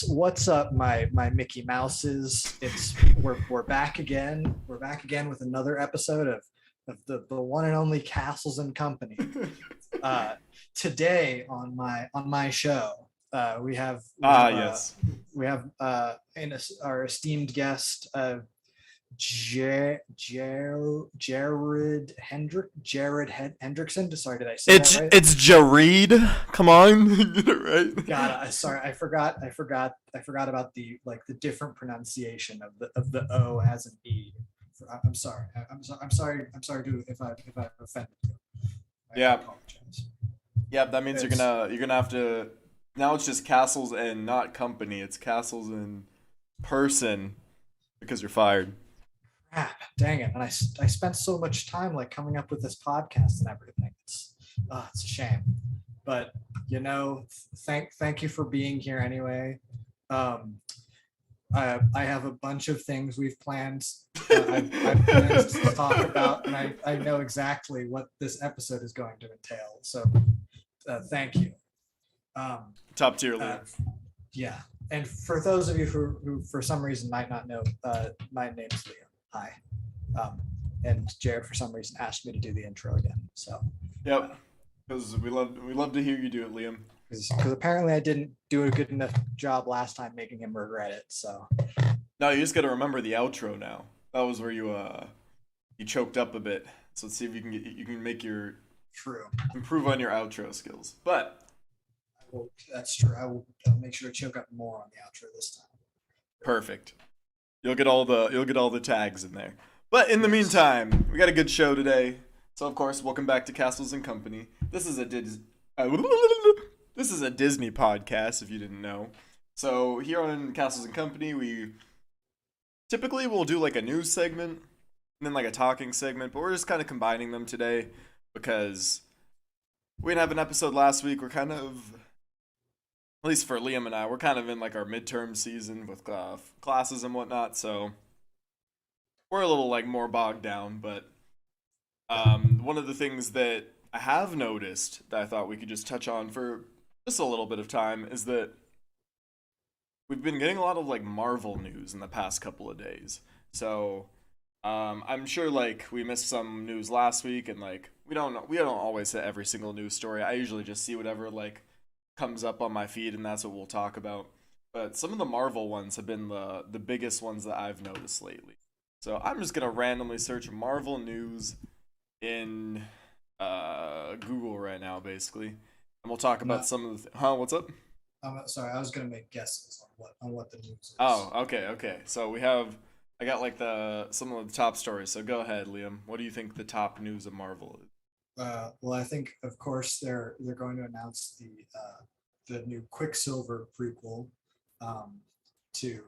What's up, my Mickey Mouses? We're back again. We're back again with another episode of the one and only Castles and Company. Today on my show, we have yes, our esteemed guest, Jared Hendrickson. Sorry, did I say that right? It's Jared. Come on, get it right. God, sorry, I forgot about the different pronunciation of the O as an E. I'm sorry. I'm sorry to if I've offended you. Yeah. Apologize. Yeah, that means you're gonna have to. Now it's just Castles and not Company. It's Castles and Person because you're fired. Ah, dang it! And I spent so much time coming up with this podcast and everything. It's a shame, but thank you for being here anyway. I have a bunch of things we've planned. I've planned to talk about, and I know exactly what this episode is going to entail. So thank you. Top tier leader. Yeah, and for those of you who for some reason might not know, my name's Liam. Hi. And Jared, for some reason, asked me to do the intro again. So. Yep. Because we love to hear you do it, Liam. Because apparently I didn't do a good enough job last time, making him regret it. So. No, you just got to remember the outro now. That was where you choked up a bit. So let's see if you can make your improve on your outro skills. But. Well, that's true. I'll make sure to choke up more on the outro this time. Perfect. You'll get all the tags in there. But in the meantime, we got a good show today. So of course, welcome back to Castles and Company. This is a Disney podcast, if you didn't know. So here on Castles and Company, we typically will do like a news segment and then like a talking segment, but we're just kind of combining them today because we didn't have an episode last week. We're kind of, at least for Liam and I, we're kind of in like our midterm season with classes and whatnot, so we're a little like more bogged down. But one of the things that I have noticed that I thought we could just touch on for just a little bit of time is that we've been getting a lot of like Marvel news in the past couple of days. So I'm sure like we missed some news last week, and like we don't always hit every single news story. I usually just see whatever like comes up on my feed, and that's what we'll talk about. But some of the Marvel ones have been the biggest ones that I've noticed lately. So I'm just gonna randomly search Marvel news in Google right now, basically, and we'll talk about some of the. What's up? Sorry, I was gonna make guesses on what the news is. Oh, okay. So I got like some of the top stories. So go ahead, Liam. What do you think the top news of Marvel is? Well, I think of course they're going to announce the new Quicksilver prequel, to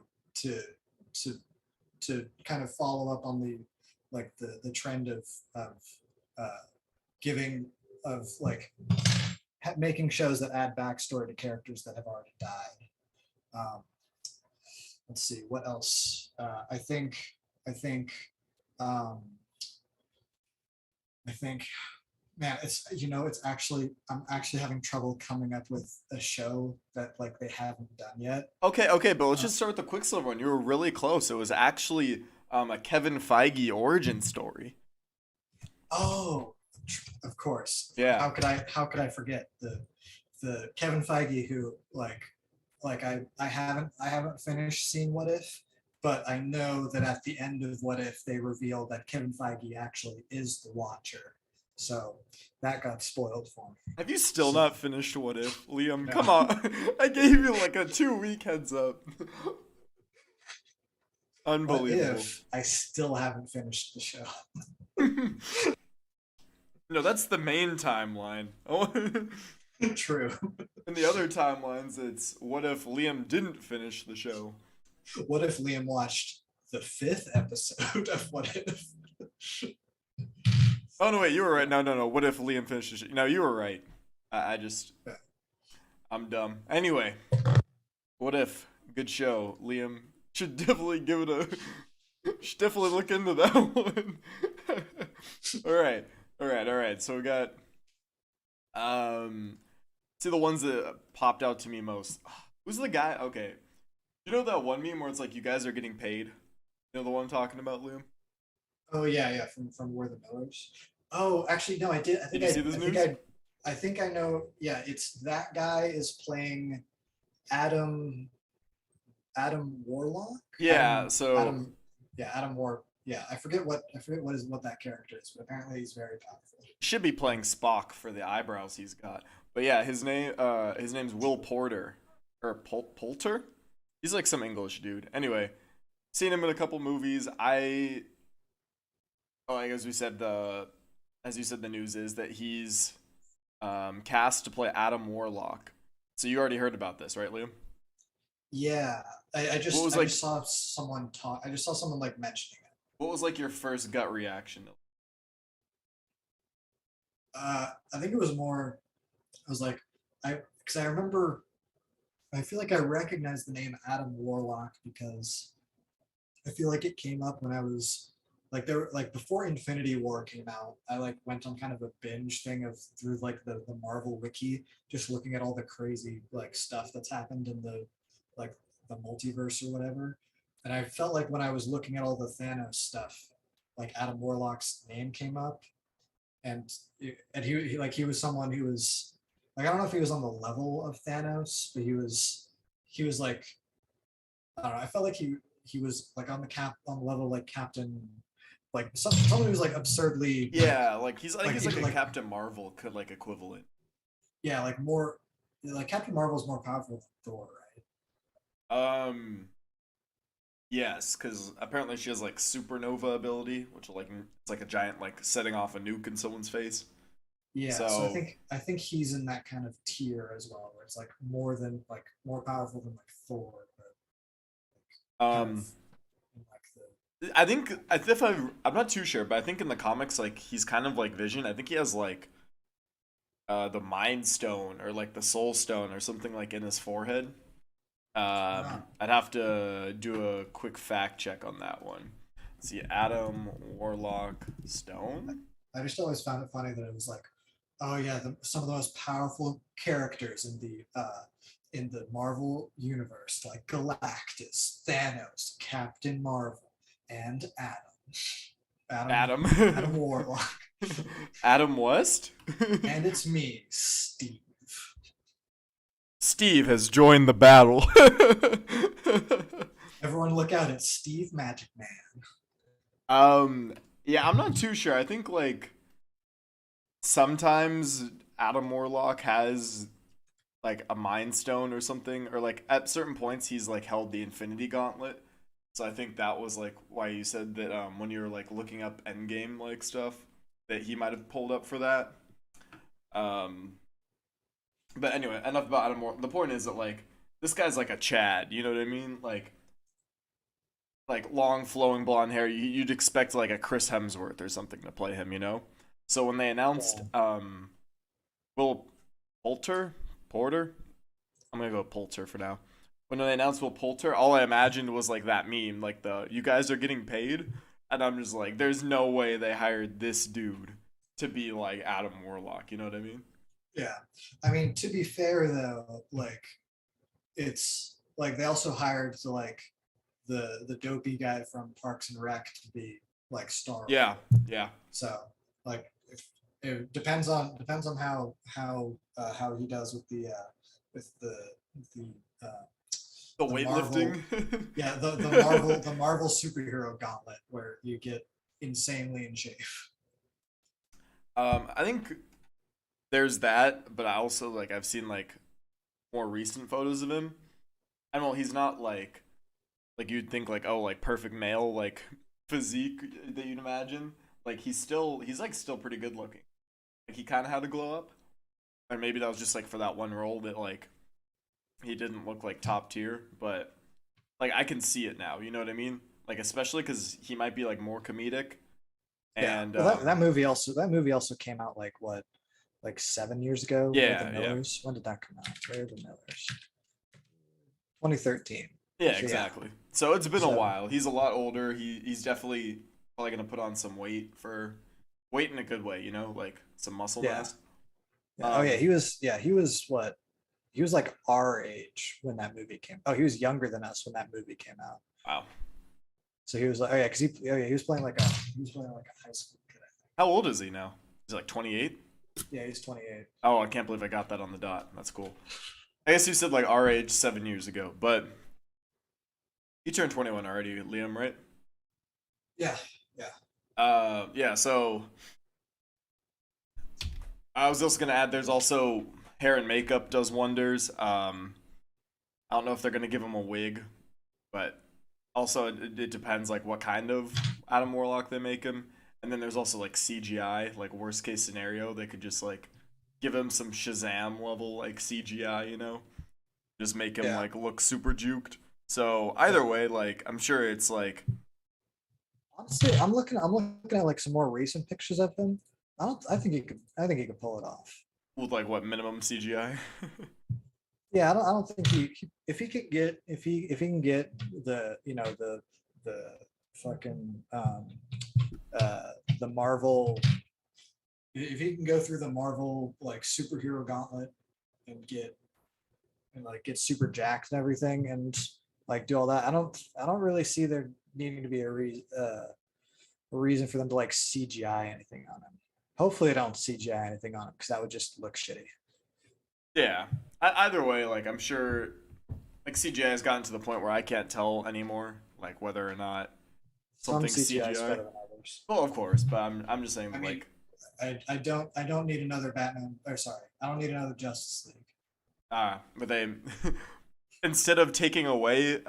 kind of follow up on the trend of making shows that add backstory to characters that have already died. Let's see what else. I think. Man, I'm actually having trouble coming up with a show that like they haven't done yet. Okay, but let's just start with the Quicksilver one. You were really close. It was actually a Kevin Feige origin story. Oh, of course. Yeah. How could I forget the Kevin Feige who I haven't finished seeing What If, but I know that at the end of What If they revealed that Kevin Feige actually is the Watcher. So that got spoiled for me. Have you still not finished What If, Liam? No. Come on. I gave you like a 2-week heads up. Unbelievable. What If I still haven't finished the show? No, that's the main timeline. True. In the other timelines, it's what if Liam didn't finish the show? What if Liam watched the 5th episode of What If? Oh, no, wait, you were right. No. What if Liam finished the show? No, you were right. I just Yeah. I'm dumb. Anyway, what if? Good show. Liam should definitely give it a. Should definitely look into that one. All right, all right, all right. So we got um. See the ones that popped out to me most. Who's the guy? Okay, you know that one meme where it's like you guys are getting paid. You know the one I'm talking about, Liam? Oh yeah, yeah, from Where the Millers. Oh, actually, no, I did. Did you see this news? I think I know. Yeah, it's that guy is playing Adam Adam Warlock. Yeah. So Adam, yeah, Yeah, I forget what that character is, but apparently he's very powerful. should be playing Spock for the eyebrows he's got. But yeah, his name's Will Porter or Poulter. He's like some English dude. Anyway, seen him in a couple movies. Like as we said as you said the news is that he's cast to play Adam Warlock. So you already heard about this, right, Liam? Yeah, What was I like just saw someone talk. I just saw someone like mentioning it. what was like your first gut reaction? I think it was more. I was like, because I remember. I feel like I recognize the name Adam Warlock because I feel like it came up when I was like there like before Infinity War came out. I like went on kind of a binge thing of through like the Marvel wiki, just looking at all the crazy like stuff that's happened in like the multiverse or whatever. And I felt like when I was looking at all the Thanos stuff, like Adam Warlock's name came up, and he was someone who was like I don't know if he was on the level of Thanos, but he was like I don't know. I felt like he was like on the level like Captain, like someone who's like absurdly Yeah, like he's I think like he's he like could a like Captain Marvel could like equivalent. yeah like more like Captain Marvel's more powerful than Thor, right? Um yes, because apparently she has like supernova ability, which like it's like a giant like setting off a nuke in someone's face. Yeah, so So I think he's in that kind of tier as well, where it's like more powerful than like Thor, but kind of um in like the I think if I'm not too sure, but I think in the comics like he's kind of like Vision. I think he has like the Mind Stone or like the Soul Stone or something like in his forehead. ah, I'd have to do a quick fact check on that one. Let's see, Adam Warlock Stone. I just always found it funny that it was like, oh yeah, some of the most powerful characters in the Marvel universe, like Galactus, Thanos, Captain Marvel, and Adam. Adam Warlock, Adam West. and it's me, Steve. Steve has joined the battle. Everyone, look out! It's Steve Magic Man. um, yeah, I'm not too sure. I think like sometimes Adam Warlock has like a Mind Stone or something, or like at certain points he's like held the Infinity Gauntlet. So I think that was like why you said that when you were like looking up Endgame like stuff that he might have pulled up for that. Um, but anyway, enough about Adam Warlock. The point is that like this guy's like a Chad. You know what I mean? Like long flowing blonde hair. You'd expect like a Chris Hemsworth or something to play him. You know. So when they announced Yeah. Will Porter, I'm gonna go with Poulter for now. When they announced Will Poulter, all I imagined was like that meme, like the "you guys are getting paid," and I'm just like, "There's no way they hired this dude to be like Adam Warlock." You know what I mean? Yeah, I mean to be fair though, like it's like they also hired the dopey guy from Parks and Rec to be like Star Yeah, Lord. yeah. So like if it depends on how he does with the uh, The the Marvel weightlifting. yeah the Marvel superhero gauntlet where you get insanely in shape. I think there's that, but I also like I've seen like more recent photos of him, and well, he's not like you'd think like oh like perfect male like physique that you'd imagine. Like he's like still pretty good looking. Like he kind of had a glow up, or maybe that was just like for that one role that like he didn't look like top tier, but like I can see it now. You know what I mean? Like especially because he might be like more comedic, Yeah, and well that movie also came out like what like 7 years ago. With the Yeah, yeah. Millers. When did that come out? Where are the Millers? 2013. Yeah, So yeah, exactly. So it's been a so while. He's a lot older. He's definitely probably gonna put on some weight in a good way, you know, like some muscle yeah, mass. yeah. Oh yeah, Um, he was what? He was like our age when that movie came. Oh, he was younger than us when that movie came out. wow. So he was like, oh yeah, because he was playing like a high school kid. How old is he now? He's like 28. Yeah, he's 28. Oh, I can't believe I got that on the dot. That's cool. I guess you said like our age 7 years ago, but you turned 21 already, Liam, right? Yeah, yeah. Yeah. So I was also gonna add, there's also hair and makeup does wonders. I don't know if they're gonna give him a wig, but also it depends like what kind of Adam Warlock they make him. And then there's also like CGI, like worst case scenario, they could just like give him some Shazam level like CGI, you know, just make him Yeah. like look super juked. So either way, like I'm sure it's like Honestly, I'm looking at like some more recent pictures of him. I don't. I think he could pull it off. with like what minimum CGI. Yeah, I don't think if he could get if he can get the the fucking uh the Marvel, if he can go through the Marvel like superhero gauntlet and get super jacked and everything and like do all that. I don't really see there needing to be a reason for them to like CGI anything on him. Hopefully, they don't CGI anything on him because that would just look shitty. Yeah. Either way, like I'm sure like CGI has gotten to the point where I can't tell anymore, like whether or not Some something's CGI is CGI. better than others. Well, of course, but I'm just I saying mean, like I don't need another Batman. Or sorry, I don't need another Justice League. but they instead of taking away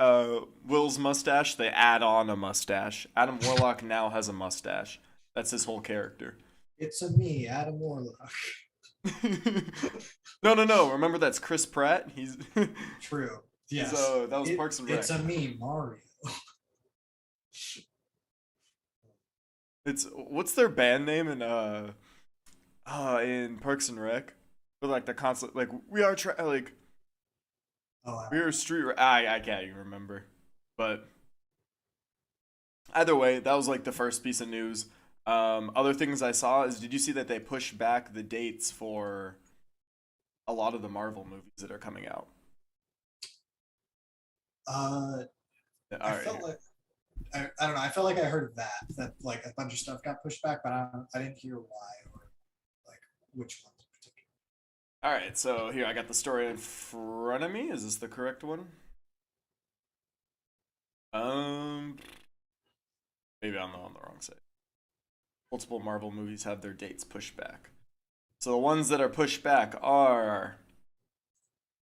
Will's mustache, they add on a mustache. Adam Warlock now has a mustache. That's his whole character. It's a me, Adam Warlock. No. Remember that's Chris Pratt. He's True. he's Yes. that was Parks and Rec. It's a me, Mario. It's what's their band name in Parks and Rec? But like the constant like Oh, I we don't are I can't even remember. But either way, that was like the first piece of news. Other things I saw is, did you see that they pushed back the dates for a lot of the Marvel movies that are coming out? know. All I right. felt like I don't know. I felt like I heard that like a bunch of stuff got pushed back, but I didn't hear why or like which ones in particular. All right. So here I got the story in front of me. Is this the correct one? Um, maybe I'm on the wrong side. Multiple Marvel movies have their dates pushed back. So the ones that are pushed back are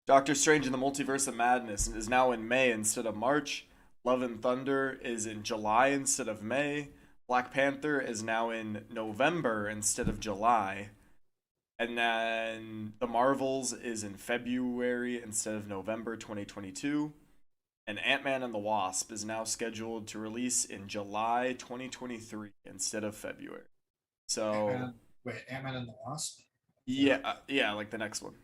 Doctor Strange in the Multiverse of Madness is now in May instead of March. Love and Thunder is in July instead of May. Black Panther is now in November instead of July. And then The Marvels is in February instead of November 2022. And Ant-Man and the Wasp is now scheduled to release in July 2023 instead of February. So, Ant-Man and the Wasp. yeah, yeah, like the next one.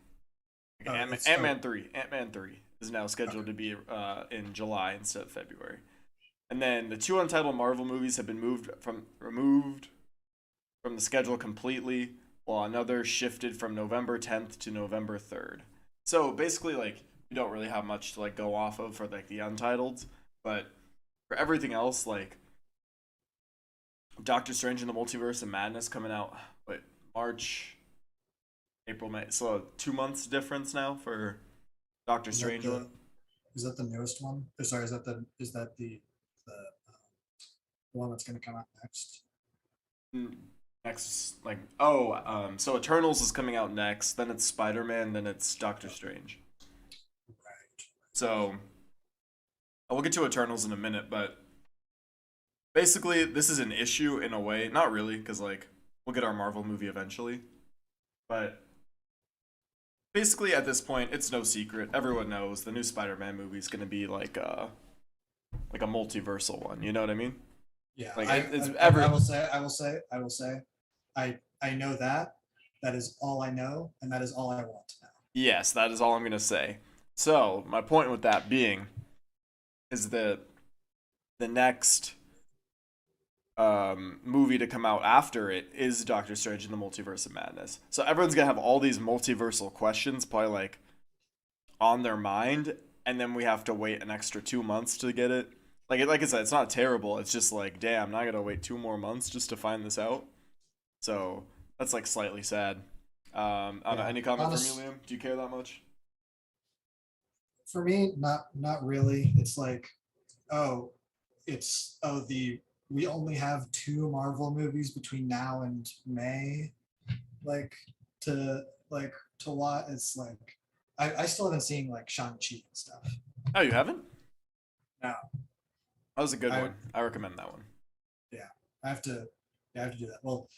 Oh, Ant-Man 3. Ant-Man 3 is now scheduled to be in July instead of February. And then the two untitled Marvel movies have been removed from the schedule completely, while another shifted from November 10th to November 3rd. So basically, like, we don't really have much to like go off of for like the untitled, but for everything else, like Doctor Strange in the Multiverse of Madness coming out March, April, May. So 2 months difference now for Doctor Strange one. Is that the newest one? Sorry, is that the one that's going to come out next? Next, like so Eternals is coming out next. Then it's Spider-Man. Then it's Doctor Strange. Right. So I will get to Eternals in a minute, but basically this is an issue in a way. Not really, because like we'll get our Marvel movie eventually, but basically at this point it's no secret. Everyone knows the new Spider-Man movie is going to be like a multiversal one. You know what I mean? Yeah, Like I will say, I know that, That is all I know, and that is all I want to know. Yes, that is all I'm gonna say. So my point with that being is that the next movie to come out after it is Doctor Strange in the Multiverse of Madness. So everyone's gonna have all these multiversal questions probably like on their mind, and then we have to wait an extra 2 months to get it. Like I said, it's not terrible. It's just like, damn, now I gotta wait 2 more months just to find this out. So that's like slightly sad. I don't know, Yeah, any comment from you, honest Liam? Do you care that much? for me, not really. It's like, oh, the we only have two Marvel movies between now and May, like to to watch. It's like I still haven't seen like Shang-Chi and stuff. Oh, you haven't? No, That was a good I one. I recommend that one. yeah, I have to I have to do that. Well,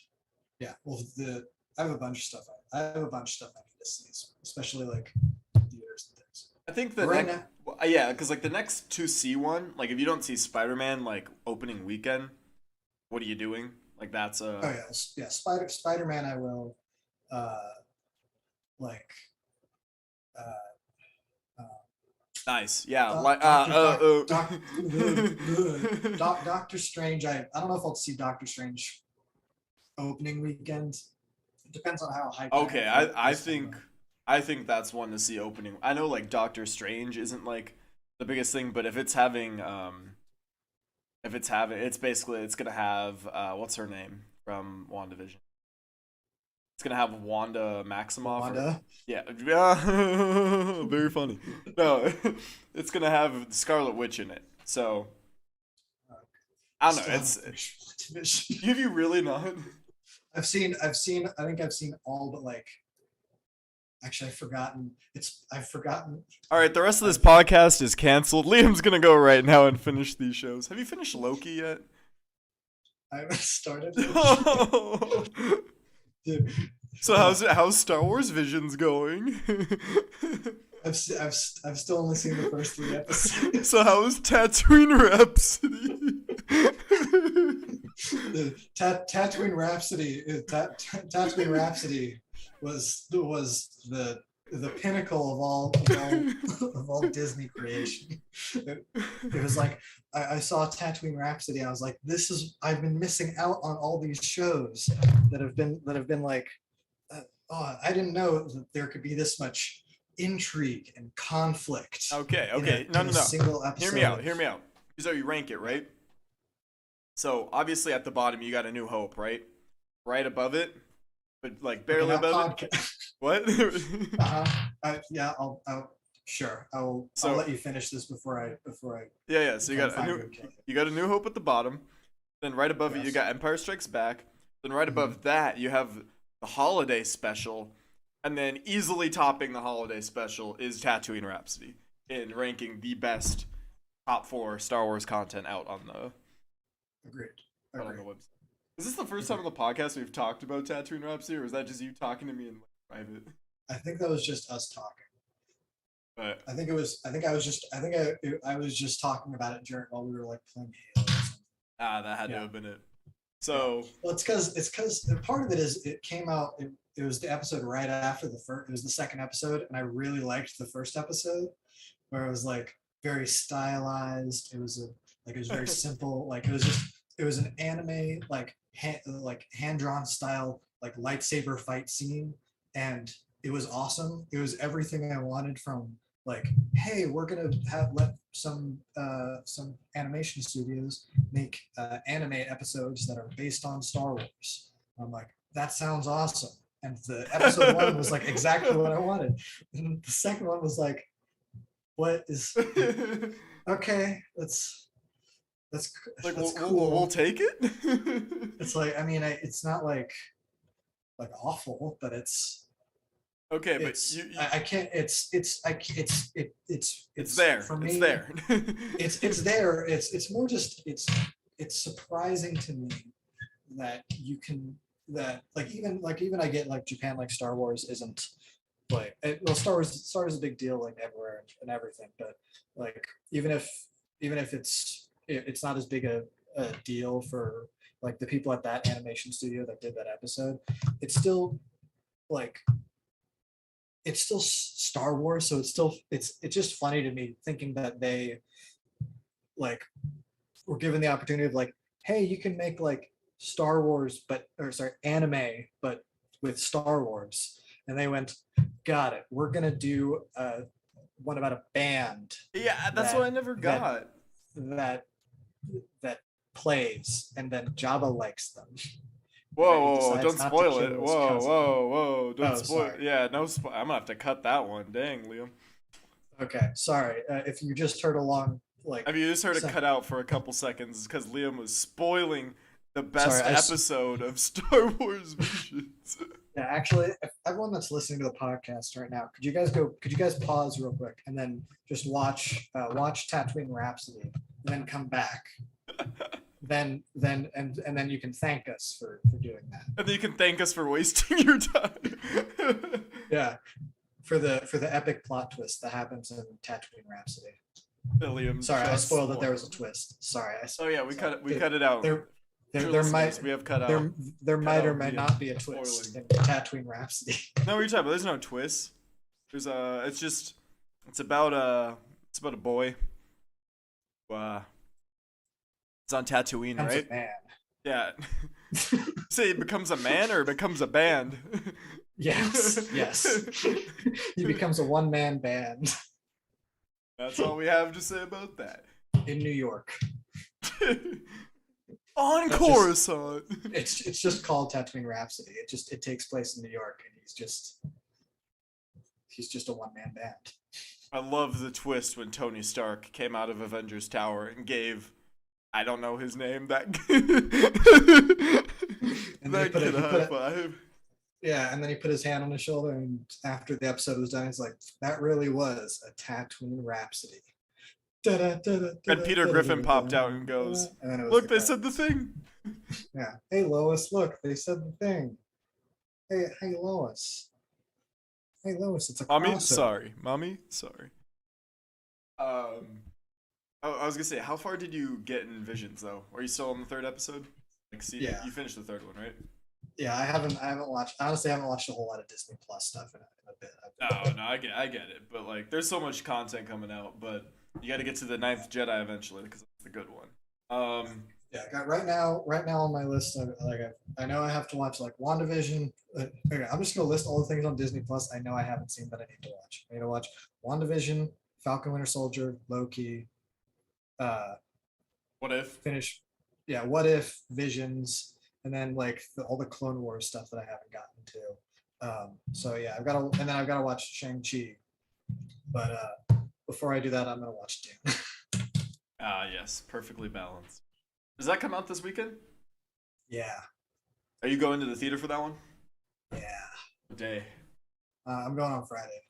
yeah, well the I have a bunch of stuff. I have a bunch of stuff I need to see, especially like theaters and things. I think the But right next, now, yeah, because like the next to see one, like if you don't see Spider-Man like opening weekend, what are you doing? Like that's oh a yeah, yeah, Spider-Man. I will uh like uh, uh nice. Yeah, like Doctor Strange. I don't know if I'll see Doctor Strange opening weekend. It depends on how hyped I am okay, for it I this time. think I think that's one to see opening. I know like Doctor Strange isn't like the biggest thing, but if it's having it's basically it's gonna have what's her name from WandaVision. It's gonna have Wanda Maximoff or Wanda. yeah, yeah, very funny. No, it's gonna have Scarlet Witch in it. So Uh, I don't know. Still haven't It's finished WandaVision. have you really not? I think I've seen all but like actually I've forgotten All right, the rest of this I've podcast is canceled. Liam's gonna go right now and finish these shows. Have you finished Loki yet? I started Loki. No. Dude, So how's Star Wars Visions going? I've still only seen the first three episodes. So how's Tatooine Rhapsody? Tatooine Rhapsody was the pinnacle of all Disney creation. It was like I saw Tatooine Rhapsody. I was like, I've been missing out on all these shows that have been like, oh, I didn't know that there could be this much intrigue and conflict Okay, in okay. No, in no, a no. single Hear episode. me out. Hear me out. So you rank it, right? So obviously at the bottom you got A New Hope, right? Right above it, but like Okay, barely now above it. podcast. What? Yeah, sure. I'll So let you finish this before I yeah, yeah. So try to find you and kill you. you got A New Hope at the bottom. Then right above it you Yes. got Empire Strikes Back. Then right above that you have the holiday special, and then easily topping the holiday special is Tatooine Rhapsody in ranking the best top 4 Star Wars content out on the Agreed. on the Agreed. website. Is this the first time on the podcast we've talked about Tatooine Rhapsody, or is that just you talking to me in private? I think that was just us talking. But I think it was. I was just talking about it during while we were like playing Halo. Or something. that had to Yeah. have been it. Yeah. So Well, it's because part of it is it came out. It was the episode right after the first. It was the second episode, and I really liked the first episode, where it was like very stylized. It was very simple. Like it was an anime like hand drawn style like lightsaber fight scene, and it was awesome. It was everything I wanted from like, hey, we're gonna let some animation studios make anime episodes that are based on Star Wars. I'm like, that sounds awesome. And the episode one was like exactly what I wanted. And the second one was like, what is okay? That's like that's we'll cool. take it. It's like it's not like awful, but Okay, but it's you I can't it's I can't, it's there. for It's me there. it's there. It's more just it's surprising to me that you can that like even I get like Japan like Star Wars isn't like well Star Wars is a big deal like everywhere and everything, but like even if it's not as big a deal for like the people at that animation studio that did that episode, it's still like it's still Star Wars, so it's just funny to me thinking that they like were given the opportunity of like, hey, you can make like Star Wars, or sorry, anime, but with Star Wars, and they went, got it. We're gonna do one about a band Yeah, that's what I that never that got. that that plays, and then Jabba likes them, and Whoa, then he whoa, whoa, don't decides not to spoil it. kill his Whoa, cousin. whoa, whoa, don't Oh, spoil. sorry. Yeah, no, I'm gonna have to cut that one. Dang, Liam. Okay, sorry. If you just heard a long like, Have you just heard it sec- cut out for a couple seconds because Liam was spoiling the sorry, best episode of Star Wars Visions? yeah, actually, if everyone that's listening to the podcast right now, could you guys pause real quick and then just watch Tatooine Rhapsody, and then come back, and then you can thank us for doing that. And then you can thank us for wasting your time. Yeah, for the epic plot twist that happens in Tatooine Rhapsody. Liam, Sorry, I just spoiled that there was a spoiled. twist. Sorry, Oh yeah, we sorry. cut it out. There Dear there listeners, might we have cut out. there might or out might the not be a twist spoiling. in Tatooine Rhapsody. No, what are you talking about? There's no twist. There's it's about a boy. Who, it's on Tatooine, Becomes right? a man. Yeah. Say it becomes a man or it becomes a band. Yes. He becomes a one-man band That's all we have to say about that. in New York. On That's Coruscant. It's just called Tatooine Rhapsody. It takes place in New York, and he's just a one-man band. I love the twist when Tony Stark came out of Avengers Tower and gave, I don't know his name, that And that then kid a high five. yeah, and then he put his hand on his shoulder, and after the episode was done, he's like, "That really was a Tatooine Rhapsody." And Peter Griffin popped out and goes, and then it was "Look, the they said the credits. thing." Yeah. Hey Lois, look, they said the thing. Hey Lois. Hey Lois, it's a Mommy, crossover. sorry. Mommy, sorry. I was gonna say, how far did you get in Visions though? Are you still on the third episode? Like, see, Yeah. you finished the third one, right? Yeah, I haven't watched. Honestly, I haven't watched a whole lot of Disney Plus stuff in a bit. Oh no, I get it, but like, there's so much content coming out, but you got to get to the Ninth Jedi eventually because it's the good one. Yeah, I got right now on my list. I know I have to watch like WandaVision. Okay, I'm just gonna list all the things on Disney Plus I know I haven't seen that I need to watch. I need to watch WandaVision, Falcon Winter Soldier, Loki. What if? Finish. Yeah, What If, Visions, and then like all the Clone Wars stuff that I haven't gotten to. So yeah, and then I've got to watch Shang-Chi. But before I do that, I'm gonna watch Dune. Ah, yes, perfectly balanced. Does that come out this weekend? Yeah, Are you going to the theater for that one? yeah. What day? I'm going on Friday.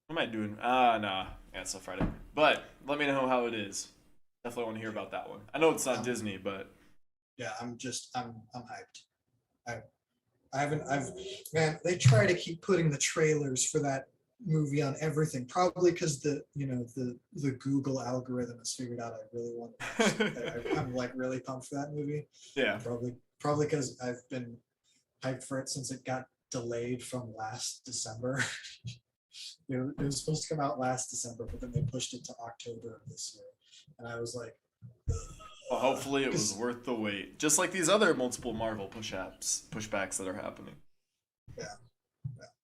What am I doing? No. Yeah, it's still Friday. But let me know how it is. Definitely want to hear about that one. I know it's not Disney, but Yeah, I'm hyped. Man, they try to keep putting the trailers for that movie on everything, probably because the Google algorithm has figured out I really want to watch it. I'm like really pumped for that movie. yeah. Probably because I've been hyped for it since it got delayed from last December. It was supposed to come out last December, but then they pushed it to October of this year, and I was like, Well, hopefully it was worth the wait. Just like these other multiple Marvel pushbacks that are happening. yeah.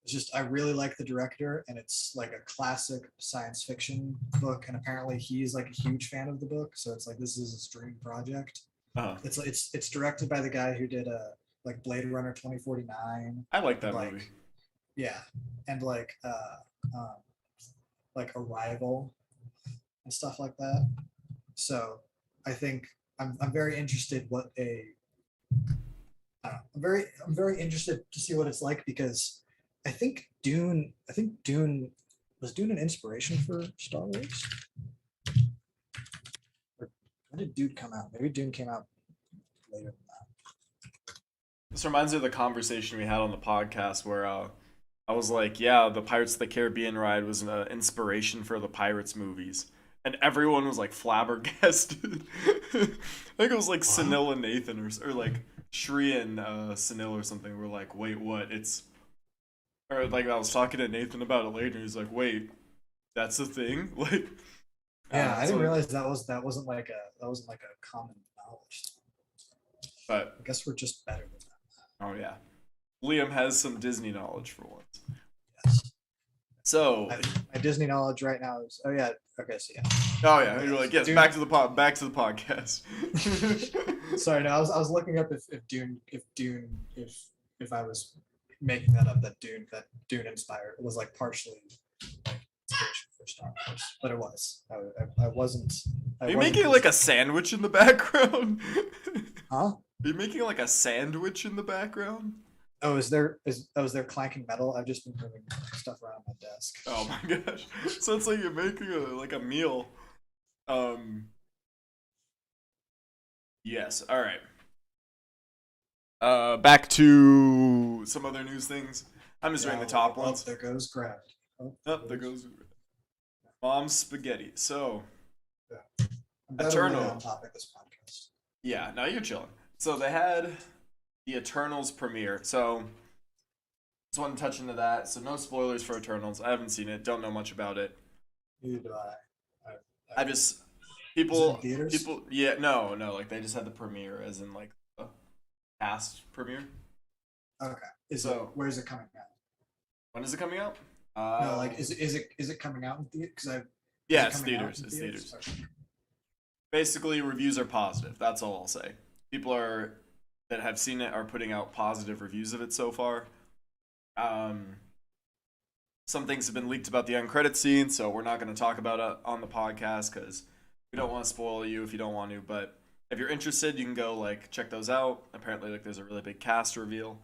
It's just I really like the director, and it's like a classic science fiction book, and apparently he's like a huge fan of the book, so it's like this is his dream project. Uh-huh. It's directed by the guy who did like Blade Runner 2049. I like that like movie. yeah, and like Arrival and stuff like that. So I think I'm very interested I'm very interested to see what it's like, because I think Dune was Dune an inspiration for Star Wars? Or when did Dune come out? Maybe Dune came out later than that. This reminds me of the conversation we had on the podcast where I was like, yeah, the Pirates of the Caribbean ride was an inspiration for the Pirates movies. And everyone was like flabbergasted. I think it was like Sunil and Nathan or like Shri and Sunil or something were like, wait, what? It's Or like I was talking to Nathan about it later. He's like, "Wait, that's the thing." Like, Yeah, I didn't so, realize that wasn't like a common knowledge. but I guess we're just better than oh yeah, Liam has some Disney knowledge for once. that. Yes. So, My Disney knowledge right now is, oh yeah, okay, so yeah. oh yeah, you're Yes. like, yes, Dune. back to the podcast. Sorry, no, I was looking up if I was making that up, that Dune inspired, it was like partially like inspiration for Star Wars, but it was. I wasn't. Are you making like a sandwich in the background? Huh? Are you making like a sandwich in the background? Oh, is there clanking metal? I've just been moving stuff around my desk. Oh my gosh. So it's like you're making like a meal. Um yes, all right. Back to some other news things. I'm just reading the top Oh, ones. there goes Gravity. Oh, there goes Mom's spaghetti. So, Yeah. I'm better really Eternal. on topic this podcast. Yeah, now you're chilling. So they had the Eternals premiere. So just want to touch into that. So no spoilers for Eternals. I haven't seen it. Don't know much about it. Neither do I. I just Is it in people theaters? yeah, no, like they just had the premiere as in like the cast premiere. Okay. So Where's it coming out? when is it coming out? No, like is it coming out in theater? Because I Yeah, it it's coming out theaters. in It's theaters. Okay. Basically, reviews are positive. That's all I'll say. People are that have seen it are putting out positive reviews of it so far. Um, some things have been leaked about the end credit scene, so we're not going to talk about it on the podcast because we don't want to spoil you if you don't want to. But if you're interested, you can go like check those out. Apparently, like there's a really big cast reveal.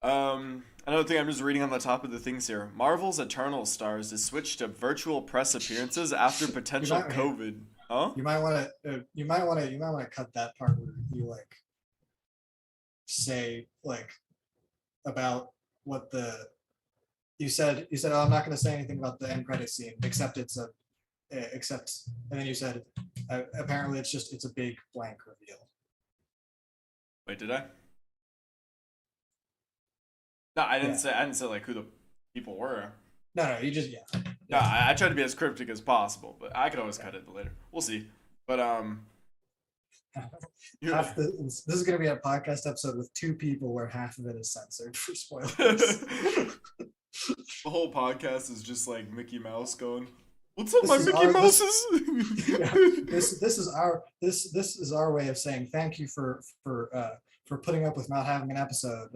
Another thing I'm just reading on the top of the things here. Marvel's Eternal stars to switch to virtual press appearances after potential might- COVID. Huh? You might want to cut that part where you like say like about what the you said, oh, I'm not going to say anything about the end credit scene except and then you said apparently it's a big blank reveal. Wait, did I? No, I didn't Yeah. say. I didn't say like who the people were. No, you just yeah. No, I tried to be as cryptic as possible, but I could always cut it later. We'll see. But you This is going to be a podcast episode with two people where half of it is censored for spoilers. the whole podcast is just like Mickey Mouse going, "What's up, This my is Mickey our- this- Mouses?" Yeah, this is our way of saying thank you for putting up with not having an episode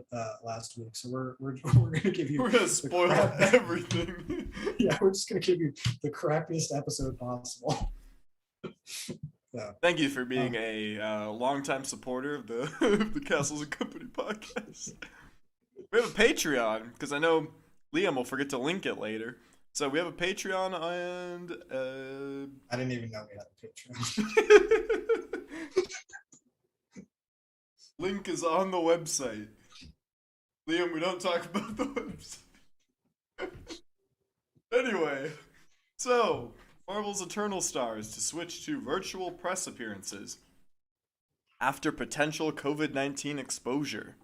last week. So we're gonna give you We're gonna spoil everything. yeah, we're just gonna give you the crappiest episode possible. So, Thank you for being a longtime supporter of the of the Castles and Company podcast. We have a Patreon because I know Liam will forget to link it later. So we have a Patreon and I didn't even know we had a Patreon. link is on the website. Liam, we don't talk about the website. Anyway, so Marvel's Eternal stars to switch to virtual press appearances after potential COVID-19 exposure.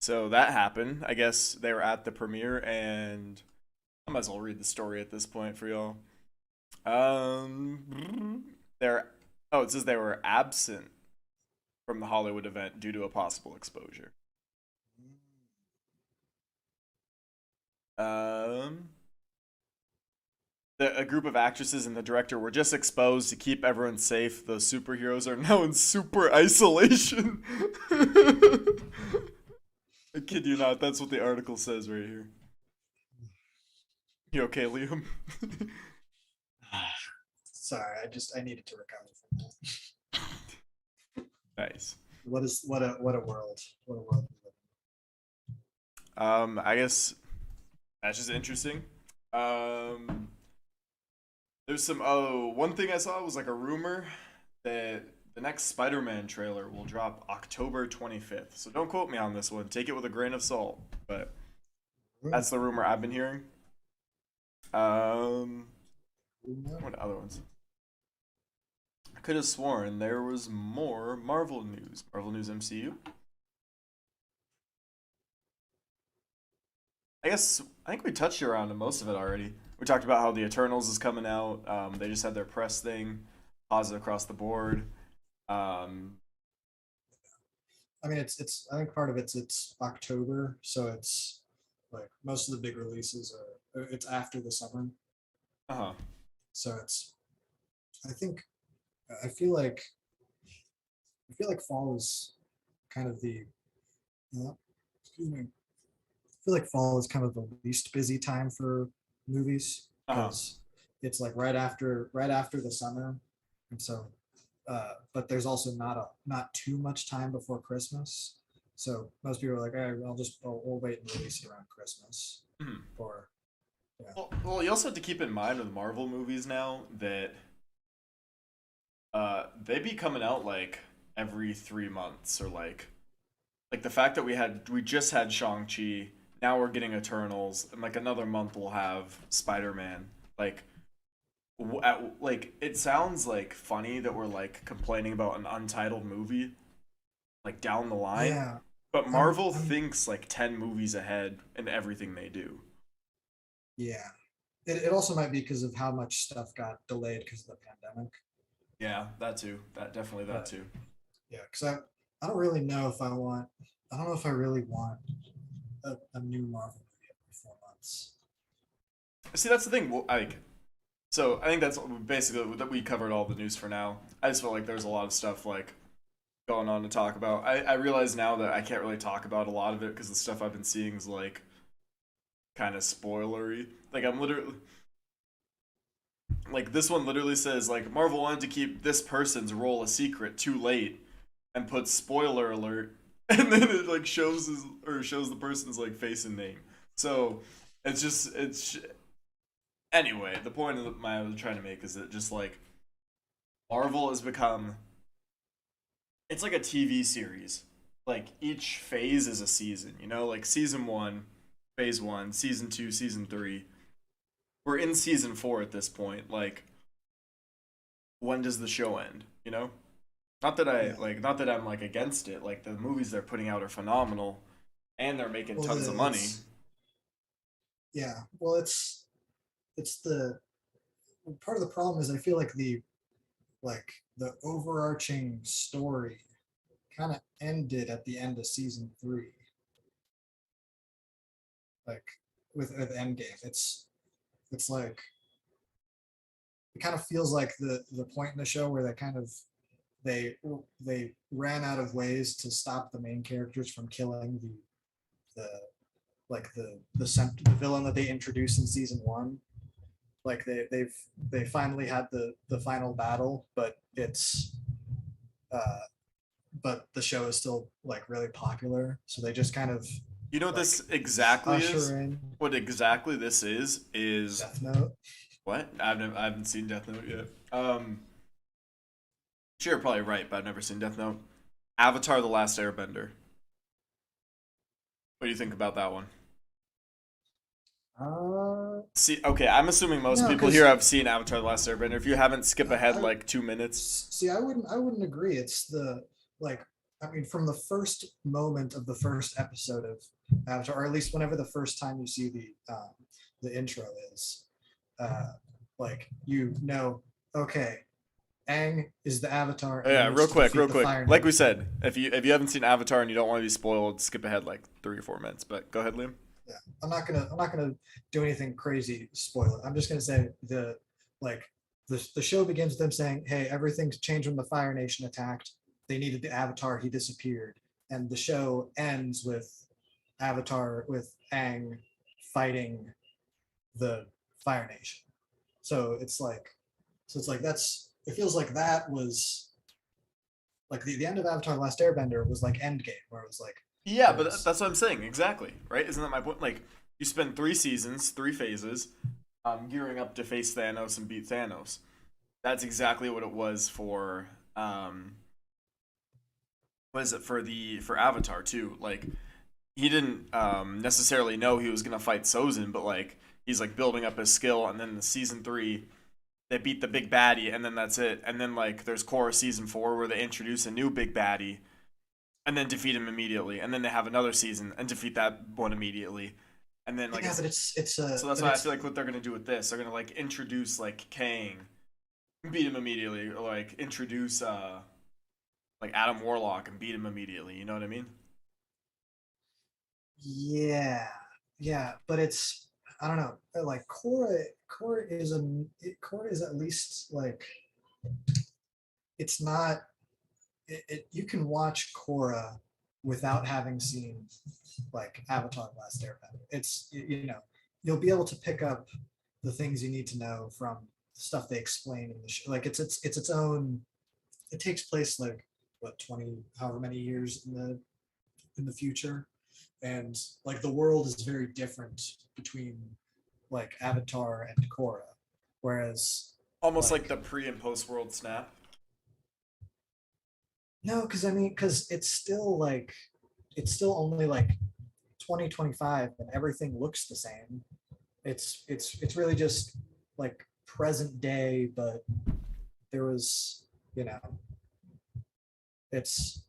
So that happened. I guess they were at the premiere, and I might as well read the story at this point for y'all. It says they were absent from the Hollywood event due to a possible exposure. A group of actresses and the director were just exposed to keep everyone safe. The superheroes are now in super isolation. I kid you not, that's what the article says right here. You okay, Liam? Sorry, I needed to recover from that. Nice. What a world. What a world we live in. I guess that's just interesting. There's some one thing I saw was like a rumor that the next Spider-Man trailer will drop October 25th. So don't quote me on this one. Take it with a grain of salt. But that's the rumor I've been hearing. What other ones? I could have sworn there was more Marvel news. Marvel News MCU. I think we touched around most of it already. We talked about how the Eternals is coming out. They just had their press thing, positive across the board. Um, I mean, it's. I think part of it's October, so it's like most of the big releases are. It's after the summer, uh-huh. so it's. I think. I feel like. I feel like fall is kind of the. Excuse me. I feel like fall is kind of the least busy time for movies Uh-huh. because it's like right after the summer, and so but there's also not too much time before Christmas. So most people are like, all right, we'll wait and release it around Christmas, Mhm. or yeah, Well, you also have to keep in mind with Marvel movies now that they be coming out like every 3 months or like the fact that we just had Shang-Chi, now we're getting Eternals, and like another month we'll have Spider-Man. Like like it sounds like funny that we're like complaining about an untitled movie like down the line, yeah. but I'm Marvel I'm thinks like 10 movies ahead in everything they do. yeah. It also might be because of how much stuff got delayed because of the pandemic, Yeah, that too. That definitely that but too. yeah, because I don't really know if I want. I don't know if I really want a new Marvel movie every 4 months. See, that's the thing. Like, so I think that's basically that we covered all the news for now. I just felt like there's a lot of stuff like going on to talk about. I realize now that I can't really talk about a lot of it because the stuff I've been seeing is like kind of spoilery. Like I'm literally like this one literally says like Marvel wanted to keep this person's role a secret too late and put spoiler alert and then it like shows the person's like face and name. So it's anyway, the point of my I was trying to make is that just like Marvel has become it's like a TV series. Like each phase is a season, you know? Like season 1, phase 1, season 2, season 3. We're in season 4 at this point. Like when does the show end, you know? Yeah. Not that I'm like against it. Like the movies they're putting out are phenomenal and they're making Well, tons of money. it's yeah. Well, it's the part of the problem is I feel like the overarching story kind of ended at the end of season 3, like with Endgame. It's like it kind of feels like the point in the show where they they ran out of ways to stop the main characters from killing the the villain that they introduced in season 1. Like they finally had the final battle, but it's uh but the show is still like really popular, so they just kind of You know what like this exactly is? usher in What exactly this is Death Note. what? I haven't seen Death Note yet. Sure, you're probably right, but I've never seen Death Note. Avatar: The Last Airbender. What do you think about that one? uh See, okay, I'm assuming most no, people here because have seen Avatar: The Last Airbender. If you haven't, skip ahead I like 2 minutes. see I wouldn't agree. It's the like I mean from the first moment of the first episode of Avatar, or at least whenever the first time you see the intro is, uh like okay, Aang is the Avatar Oh, and he yeah, needs to real defeat the quick. Fire Like we Nation. said, if you haven't seen Avatar and you don't want to be spoiled, skip ahead like 3 or 4 minutes. But go ahead, Liam. Yeah, I'm not gonna do anything crazy spoiler. I'm just gonna say like the show begins with them saying, "Hey, everything's changed when the Fire Nation attacked. They needed the Avatar. He disappeared." And the show ends with Avatar with Aang fighting the Fire Nation. So it's like that's it feels like that was like the end of Avatar: The Last Airbender was like Endgame, where it was like Yeah, there but was that's what I'm saying. Exactly, right? Isn't that my point? Like, you spend 3 seasons, 3 phases, gearing up to face Thanos and beat Thanos. That's exactly what it was for what is it for Avatar too? Like he didn't necessarily know he was gonna fight Sozin, but like he's like building up his skill, and then the season 3 they beat the big baddie, and then that's it. And then like there's Korra season 4 where they introduce a new big baddie, and then defeat him immediately, and then they have another season and defeat that one immediately, and then like Yeah, but it's a so that's but why I it's feel like what they're gonna do with this, they're gonna like introduce like Kang, beat him immediately, or like introduce like Adam Warlock and beat him immediately. You know what I mean? yeah, yeah, but it's I don't know. Like Korra is at least like it's not you can watch Korra without having seen like Avatar: The Last Airbender. It's you know you'll be able to pick up the things you need to know from stuff they explain in the show. Like it's its own. It takes place like what 20 however many years in the future, and like the world is very different between like Avatar and Korra, whereas Almost like like the pre and post world snap. no, because I mean because it's still only like 2025 and everything looks the same. It's really just like present day, but there was you know it's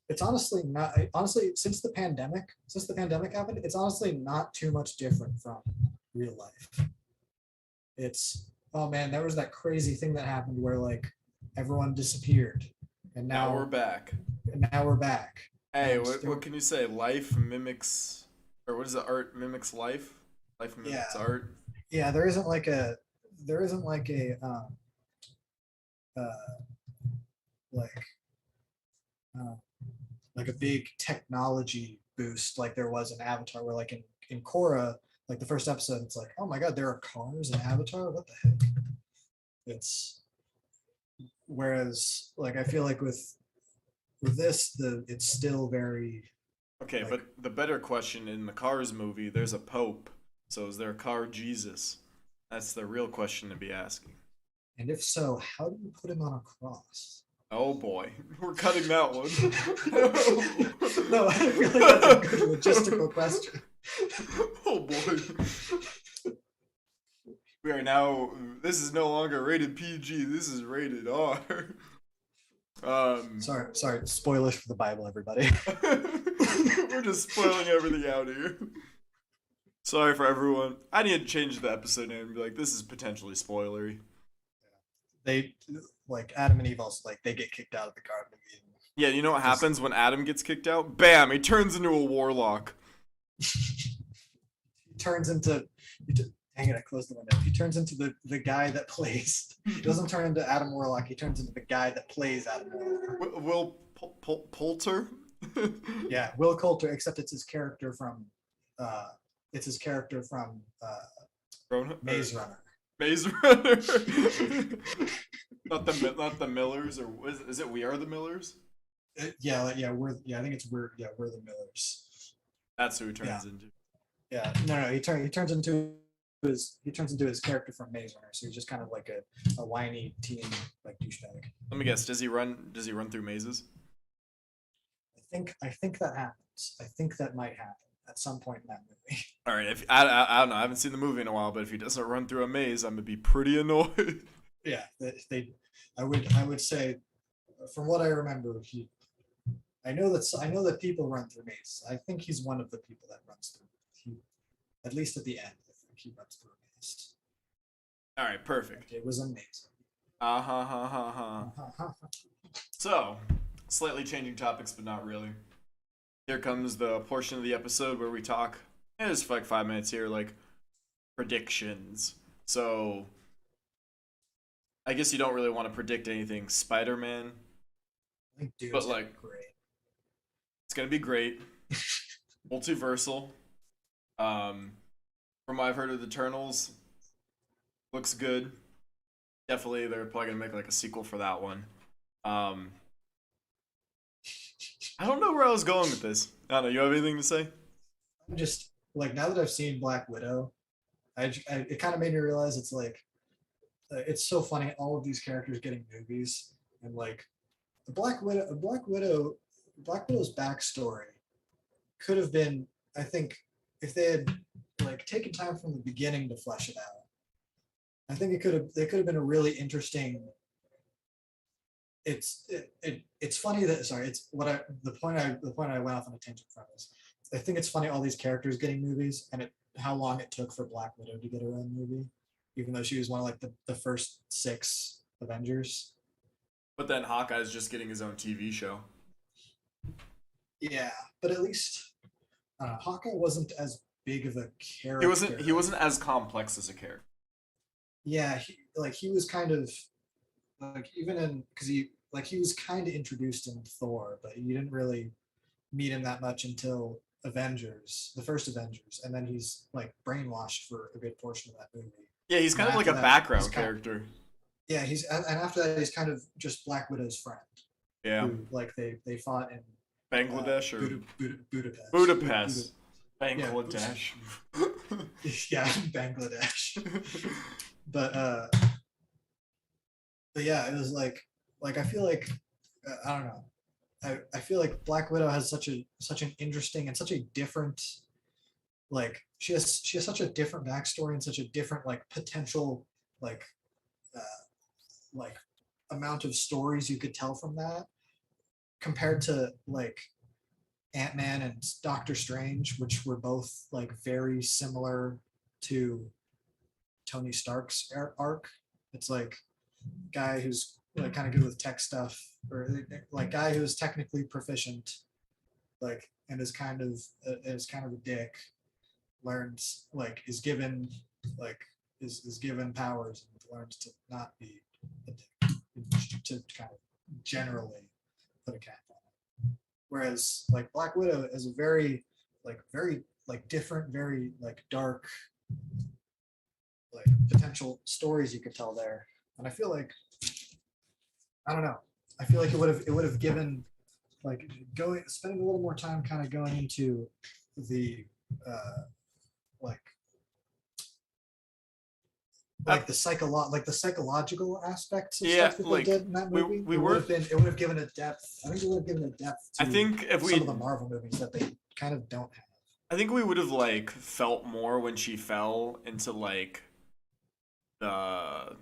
it's honestly not honestly since the pandemic happened, it's honestly not too much different from real life. It's oh man, there was that crazy thing that happened where like everyone disappeared and Now we're back. now we're back. Hey, And there, what can you say? Life mimics, or what is it? Art mimics life. Life yeah, mimics art. yeah, there isn't uh like uh, like a big technology boost like there was in Avatar, where like in Korra, like the first episode, it's like, oh my god, there are cars in Avatar. What the heck? It's whereas like I feel like with this, it's still very Okay, like, but the better question in the Cars movie, there's a Pope. So is there a car Jesus? That's the real question to be asking. and if so, how do you put him on a cross? Oh boy, we're cutting that one. No, I feel like that's a good logistical question. Oh boy. We are now. This is no longer rated PG. This is rated R. Um, Sorry, spoilers for the Bible, everybody. we're just spoiling everything out here. Sorry for everyone. I need to change the episode name and be like, this is potentially spoilery. They like Adam and Eve also like they get kicked out of the Garden of Eden. Yeah, you know what Just happens when Adam gets kicked out? Bam! He turns into a warlock. he turns into dang it, I closed the window. He turns into the guy that plays. He doesn't turn into Adam Warlock. He turns into the guy that plays Adam Warlock. Will Poulter? Yeah, Will Coulter, except it's his character from uh it's his character from Maze Runner. Maze Runner. Not the Millers, or is it We Are the Millers? I think it's we're the Millers. That's who he turns Yeah. into. Yeah, no, he turns into his character from Maze Runner. So he's just kind of like a whiny teen like douchebag. Let me guess. Does he run? Does he run through mazes? I think that happens. I think that might happen at some point in that movie. All right. If I don't know. I haven't seen the movie in a while, but if he doesn't run through a maze, I'm gonna be pretty annoyed. Yeah, I would say from what I remember, I know that people run through mazes. I think he's one of the people that runs through. He, at least at the end, I think he runs through a maze. All right. Perfect. It was amazing. Ha ha ha ha. So, slightly changing topics, but not really. Here comes the portion of the episode where we talk. Just for like 5 minutes here, like predictions. So, I guess you don't really want to predict anything Spider-Man, I think Dude's but gonna like be great. it's gonna be great. Multiversal. From what I've heard of the Eternals, looks good. Definitely, they're probably gonna make like a sequel for that one. Um, I don't know where I was going with this. I don't know. You have anything to say? I'm just like now that I've seen Black Widow, it kind of made me realize it's like it's so funny all of these characters getting movies and like Black Widow's backstory could have been, I think, if they had like taken time from the beginning to flesh it out. I think they could have been a really interesting. It's funny that sorry it's what I the point I went off on a tangent from is I think it's funny all these characters getting movies and how long it took for Black Widow to get her own movie, even though she was one of like the first 6 Avengers. But then Hawkeye's just getting his own TV show. Yeah, but at least Hawkeye wasn't as big of a He character. wasn't as complex as a character. Yeah, he was kind of like even in because he was kind of introduced in Thor, but you didn't really meet him that much until Avengers, the first Avengers, and then he's like brainwashed for a good portion of that movie. Yeah, he's kind of like a background character. Yeah, and after that he's kind of just Black Widow's friend. Yeah, who, like they fought in Bangladesh or Budapest. Budapest. Bangladesh. Yeah, Bangladesh. But yeah, it was like I feel like I don't know. I feel like Black Widow has such an interesting and such a different like she has such a different backstory and such a different like potential like like amount of stories you could tell from that compared to like Ant-Man and Doctor Strange, which were both like very similar to Tony Stark's arc. It's like guy who's like kind of good with tech stuff, or like guy who's technically proficient, like and is kind of a dick, learns like is given powers and learns to not be a dick, to kind of generally put a cap on it. Whereas like Black Widow is a very different, very like dark, like potential stories you could tell there. And I feel like I don't know. I feel like it would have given like spending a little more time kind of going into the like the psychological aspects of stuff that they did in that movie. It would have given a depth. I think it would have given a depth to some of the Marvel movies that they kind of don't have. I think we would have like felt more when she fell into like the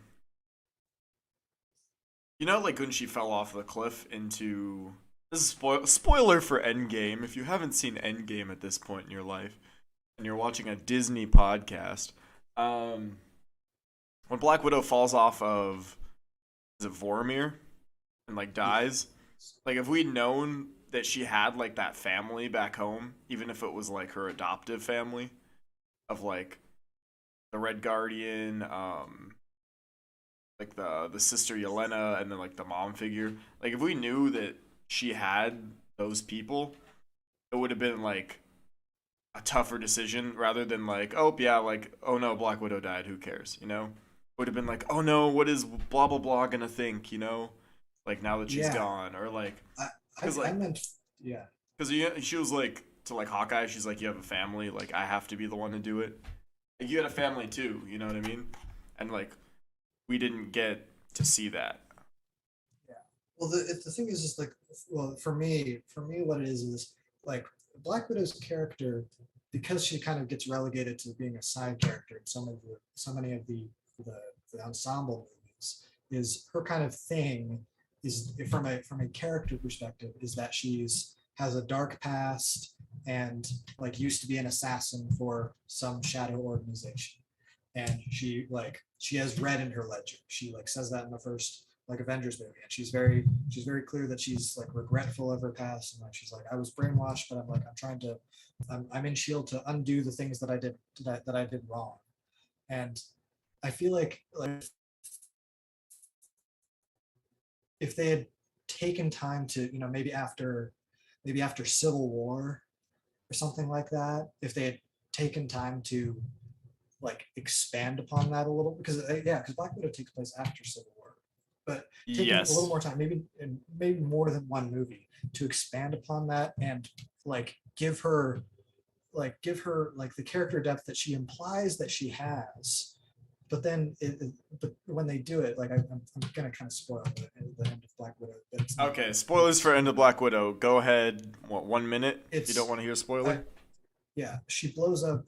like when she fell off the cliff into this is spoiler for Endgame. If you haven't seen Endgame at this point in your life and you're watching a Disney podcast, when Black Widow falls off of is it Vormir and like dies, like if we'd known that she had like that family back home, even if it was like her adoptive family of like the Red Guardian, like the sister Yelena, and then like the mom figure, like if we knew that she had those people, it would have been like a tougher decision rather than like, oh yeah, like, oh no, Black Widow died, who cares, would have been like, oh no, what is blah blah blah gonna think, like now that she's gone, or like, because I meant because she was like to like Hawkeye, she's like, you have a family, like I have to be the one to do it. Like, you had a family too, you know what I mean? And like we didn't get to see that. Yeah. Well, the thing is like, well, for me, what it is like Black Widow's character, because she kind of gets relegated to being a side character in so many of the ensemble movies, is her kind of thing is from a character perspective is that has a dark past and like used to be an assassin for some shadow organization, and she has red in her ledger. She like says that in the first like Avengers movie, and she's very clear that she's like regretful of her past, and like she's like, I was brainwashed, but I'm in Shield to undo the things that I did wrong. And I feel like if they had taken time to, maybe after Civil War or something like that, if they had taken time to like expand upon that a little, because Black Widow takes place after Civil War, but taking a little more time, maybe more than one movie, to expand upon that and like give her like the character depth that she implies that she has. But then, but when they do it, like I'm gonna kind of spoil the end of Black Widow. Okay, spoilers for End of Black Widow. Go ahead. 1 minute? If you don't want to hear a spoiler. She blows up.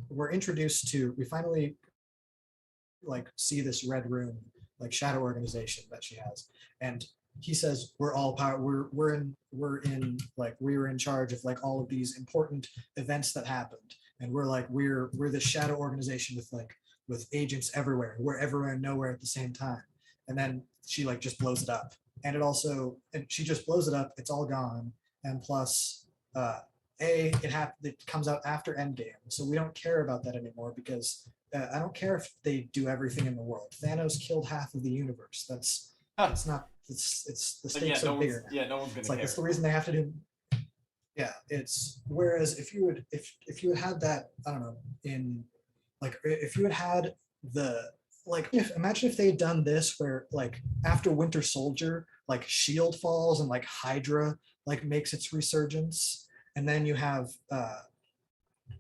We're introduced to. We finally like see this red room, like shadow organization that she has, and he says we're all power we're in like we were in charge of like all of these important events that happened, and we're the shadow organization with agents everywhere. We're everywhere and nowhere at the same time. And then she like just blows it up. And she just blows it up, it's all gone. And plus it comes out after Endgame, so we don't care about that anymore because I don't care if they do everything in the world. Thanos killed half of the universe. Huh. It's not it's the But yeah, stakes are bigger now. no one's gonna It's like care. that's the reason they have to do. Yeah, it's whereas if you had had that, I don't know, in like if you had the like if imagine if they had done this where like after Winter Soldier, like Shield falls and like Hydra like makes its resurgence, and then you have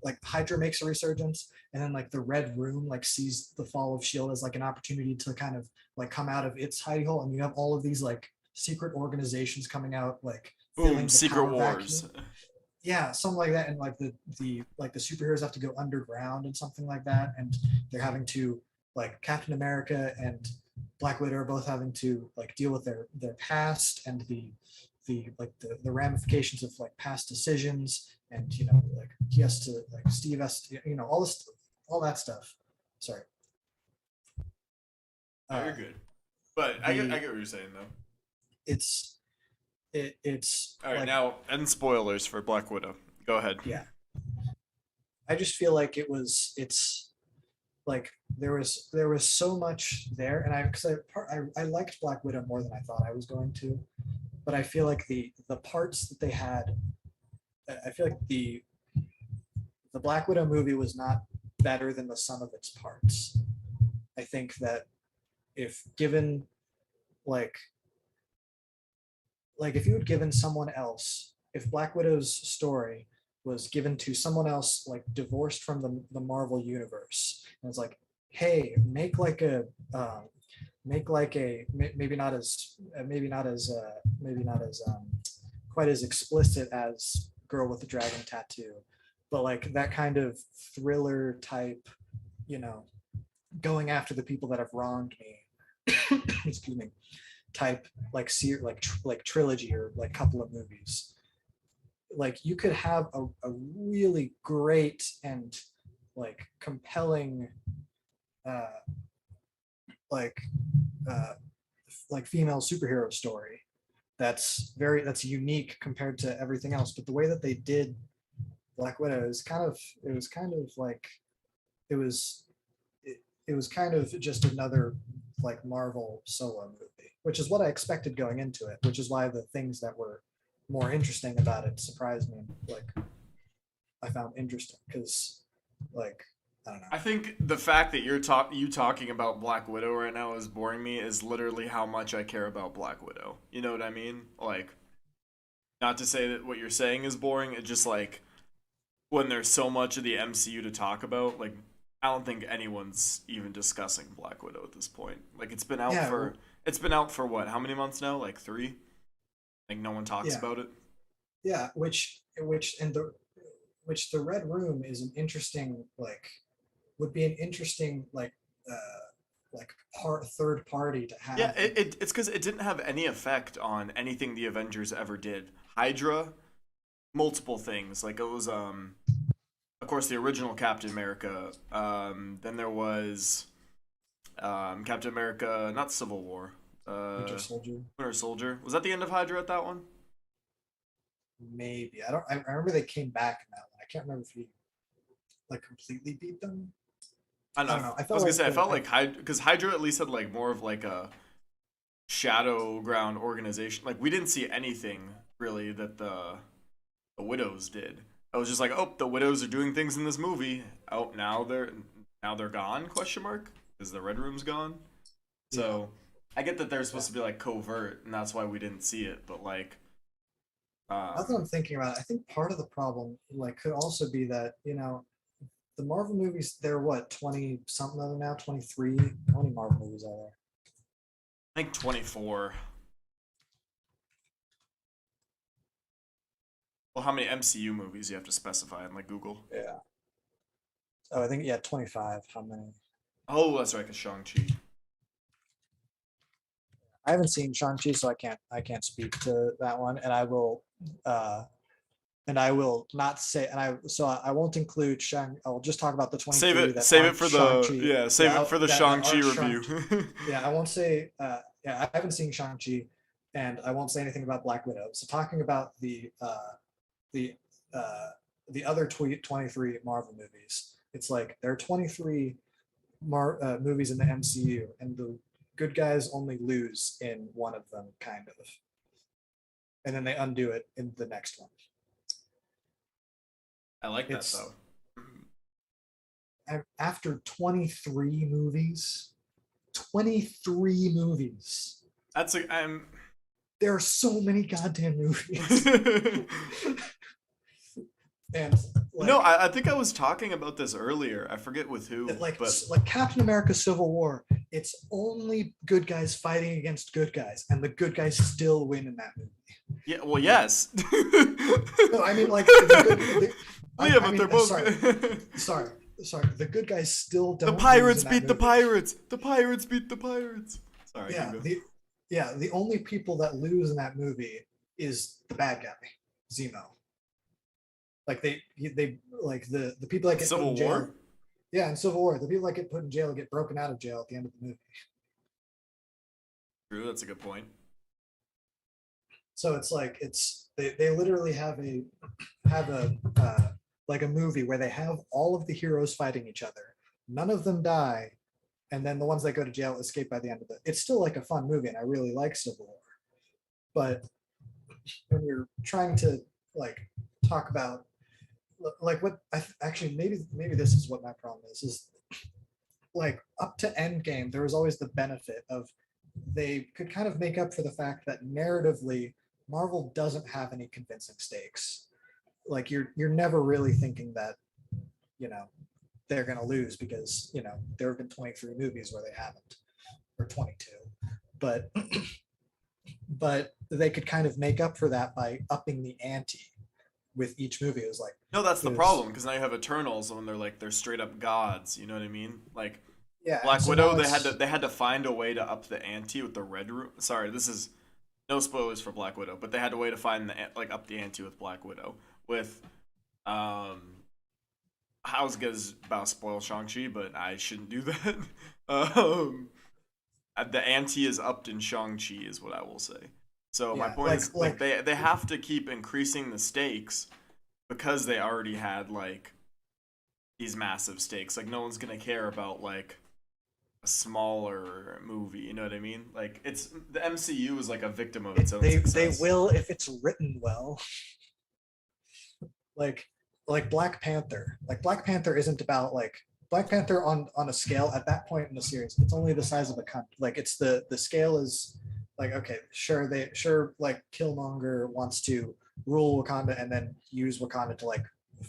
like Hydra makes a resurgence, and then like the Red Room like sees the fall of Shield as like an opportunity to kind of like come out of its hidey hole, and you have all of these like secret organizations coming out like Boom, filling the Secret power Wars. vacuum. Yeah, something like that. And like the superheroes have to go underground and something like that, and they're having to like Captain America and Black Widow are both having to like deal with their past and the ramifications of like past decisions, and like he has to like Steve has to, all this all that stuff. Sorry. No, you're uh good. But I the get what you're saying though. it's it's All right, like, now end spoilers for Black Widow. Go ahead. yeah, I just feel like it's like there was so much there, and I liked Black Widow more than I thought I was going to, but I feel like the parts that they had, I feel like the Black Widow movie was not better than the sum of its parts. I think that if given like if you had given someone else, if Black Widow's story was given to someone else like divorced from the Marvel universe, and it's like, hey, make like a maybe not as quite as explicit as Girl with the Dragon Tattoo, but like that kind of thriller type, you know, going after the people that have wronged me. Excuse me, type like trilogy or like couple of movies. Like you could have a really great and like compelling uh like uh like female superhero story that's unique compared to everything else. But the way that they did Black Widow is kind of like it was it was kind of just another like Marvel solo movie, which is what I expected going into it, which is why the things that were more interesting about it surprised me. Like I found interesting because like I don't know. I think the fact that you talking about Black Widow right now is boring me is literally how much I care about Black Widow. You know what I mean? Like, not to say that what you're saying is boring. It's just like when there's so much of the MCU to talk about, like I don't think anyone's even discussing Black Widow at this point. Like Yeah, well, it's been out for what? How many months now? Like 3? Like no one talks yeah, about it. yeah. Which the Red Room is an interesting like would be an interesting like part third party to Yeah, have. it's because it didn't have any effect on anything the Avengers ever did. Hydra, multiple things. Like it was of course the original Captain America. Then there was Captain America, not Civil War. Winter Uh Soldier. Winter Soldier. Was that the end of Hydra at that one? Maybe I remember they came back in that one. I can't remember if he like completely beat them. I don't I know. don't know. I I was felt gonna like say I the felt like Hydra because Hydra at least had like more of like a shadow ground organization. Like we didn't see anything really that the Widows did. I was just like, oh, the Widows are doing things in this movie. Oh, now they're gone? Question mark? Is the Red Room's gone? yeah, So I get that they're yeah. supposed to be like covert, and that's why we didn't see it. But like, Now that I'm um, thinking about it, I think part of the problem like could also be that the Marvel movies, they're what, 20 something of them now, 23. How many Marvel movies are I think 24. Well, how many MCU movies you have to specify in like Google? there? Yeah. Oh, I think yeah, 25. How many? Oh, that's right, cause Shang-Chi. I haven't seen Shang-Chi, so I can't speak to that one, and I will not say, I won't include Shang. I'll just talk about the 23 that Save it aren't for the Shang-Chi. yeah, save Yeah, it for the that Shang-Chi aren't review. Shang. Yeah, I won't say. Yeah, I haven't seen Shang-Chi, and I won't say anything about Black Widow. So talking about the uh, the other 23 Marvel movies, it's like there are 23 movies in the MCU, and the good guys only lose in one of them, kind of, and then they undo it in the next one. I like that It's though. after 23 movies, 23 movies. That's a I'm There are so many goddamn movies. And No, like I think I was talking about this earlier. I forget with who, like but like Captain America Civil War, it's only good guys fighting against good guys, and the good guys still win in that movie. yeah, well, Like, yes. no, I mean like Yeah, I but mean they're both sorry, sorry, the good guys still the don't lose pirates in that beat the movie. pirates. The pirates beat the pirates. Sorry, Yeah, Kingo. the only people that lose in that movie is the bad guy, Zemo. Like they like the people that In get put in Civil jail. War? Yeah, in Civil War, the people that get put in jail get broken out of jail at the end of the movie. True, that's a good point. So it's like they literally have a like a movie where they have all of the heroes fighting each other. None of them die, and then the ones that go to jail escape by the end of it. It's still like a fun movie, and I really like Civil War. But when you're trying to like talk about like what actually maybe this is what my problem is like up to Endgame there was always the benefit of they could kind of make up for the fact that narratively Marvel doesn't have any convincing stakes. Like you're never really thinking that you know they're going to lose because there have been 23 movies where they haven't, or 22, but but they could kind of make up for that by upping the ante with each movie. It was like No, that's it the was problem because now you have Eternals when they're straight up gods. You know what I mean? Like yeah, and Black so Widow, now they it's had to find a way to up the ante with the Red Room. Sorry, this is no spoilers for Black Widow, but they had a way to find the like up the ante with Black Widow with I was gonna about spoil Shang-Chi, but I shouldn't do that. um, the ante is upped in Shang-Chi, is what I will say. So my yeah point is, like, they have to keep increasing the stakes because they already had like these massive stakes. Like no one's gonna care about like a smaller movie. You know what I mean? Like it's the MCU is like a victim of its own they success. will if it's written well. like like Black Panther. Like Black Panther isn't about like Black Panther on a scale at that point in the series. It's only the size of a country. Like it's the scale is like okay, sure like Killmonger wants to rule Wakanda and then use Wakanda to like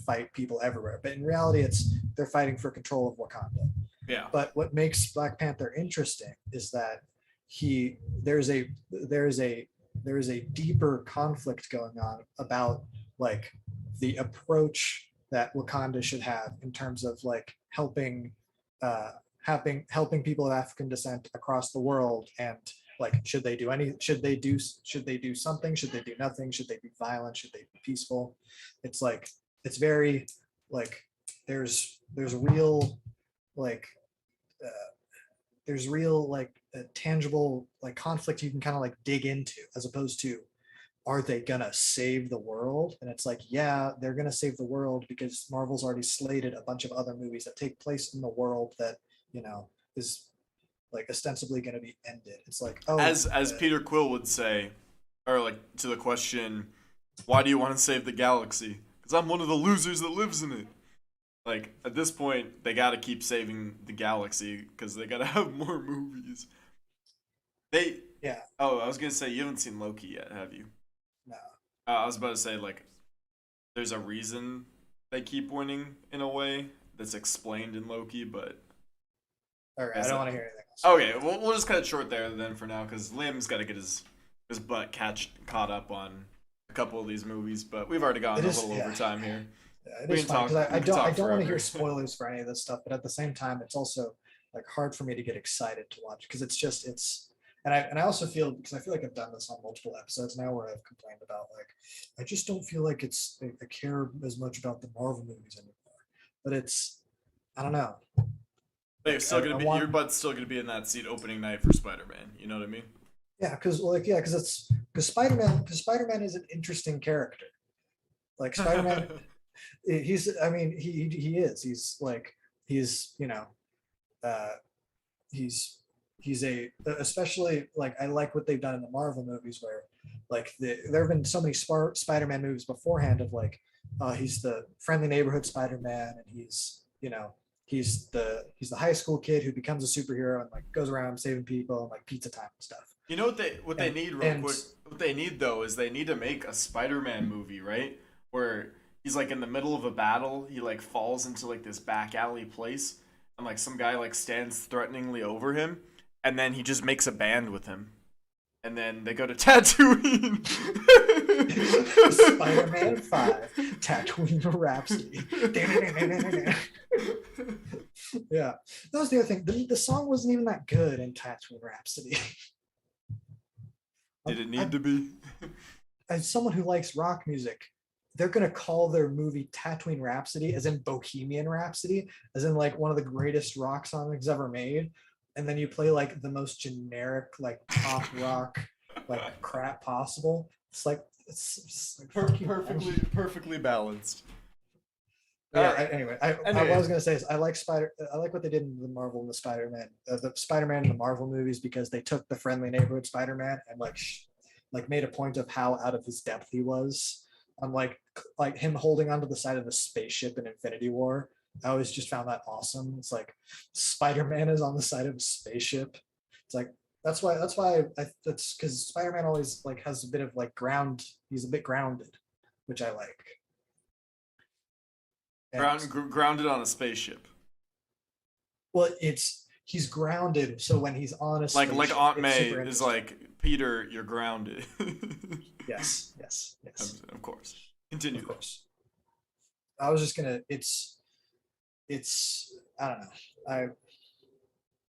fight people everywhere. But in reality, they're fighting for control of Wakanda. Yeah. But what makes Black Panther interesting is that he there's a there's a there is a deeper conflict going on about like the approach that Wakanda should have in terms of like uh, helping people of African descent across the world, and like should they do something, should they do nothing, should they be violent, should they be peaceful. It's like it's very like there's real like uh, there's real like a tangible like conflict you can kind of like dig into, as opposed to are they gonna save the world? And it's like, yeah, they're gonna save the world because Marvel's already slated a bunch of other movies that take place in the world that is like ostensibly gonna be ended. It's like, oh, As Peter Quill would say, or like to the question, why do you want to save the galaxy? Because I'm one of the losers that lives in it. Like at this point, they got to keep saving the galaxy because they got to have more movies. They yeah, Oh, I was gonna say you haven't seen Loki yet, have you? no, I was about to say like there's a reason they keep winning in a way that's explained in Loki, but all right, I I guess don't want to hear anything okay, we'll just cut it short there then for now because Liam's got to get his butt caught up on a couple of these movies, but we've already else. gotten It a is, little yeah. over time here. It We is can fun talk. because We can I talk don't want to forever. hear spoilers for any of this stuff, but at the same time, it's also like hard for me to get excited to watch because it's And I also feel, because I feel like I've done this on multiple episodes now where I've complained about like I just don't feel like I care as much about the Marvel movies anymore. But it's, I don't know. But you're Like still gonna I be your want, butt's still gonna be in that seat opening night for Spider-Man. You know what I mean? yeah, because it's because Spider-Man is an interesting character. Like Spider-Man, he's, I mean, he is. He's like, he's, uh he's he's a, especially like I like what they've done in the Marvel movies where like there have been so many Spider-Man movies beforehand of like he's the friendly neighborhood Spider-Man, and he's the high school kid who becomes a superhero and like goes around saving people and like pizza time and stuff. You know what they And need real and quick. What they need though is they need to make a Spider-Man movie, right? Where he's like in the middle of a battle, he like falls into like this back alley place, and like some guy like stands threateningly over him, and then he just makes a band with him, and then they go to Tatooine. Spider-Man 5 Tatooine Rhapsody. Yeah, that was the other thing. The song wasn't even that good in Tatooine Rhapsody. Did it I, need to be? as someone who likes rock music, they're gonna call their movie Tatooine Rhapsody, as in Bohemian Rhapsody, as in like one of the greatest rock songs ever made, and then you play like the most generic like pop rock like crap possible. It's like it's like Perfectly balanced. All yeah. right. Anyway, what I was gonna say is I like what they did in the Marvel and the Spider-Man and the Marvel movies, because they took the friendly neighborhood Spider-Man and like made a point of how out of his depth he was. Like him holding onto the side of the spaceship in Infinity War. I always just found that awesome. It's like Spider-Man is on the side of a spaceship. It's like that's because Spider-Man always like has a bit of like ground. He's a bit grounded, which I like. And Grounded on a spaceship. well, he's grounded, so when he's on a Like spaceship, Aunt it's May super is interesting. like, Peter, you're grounded. Yes. Of course. Continue Of though. course. I was just gonna. It's. I don't know.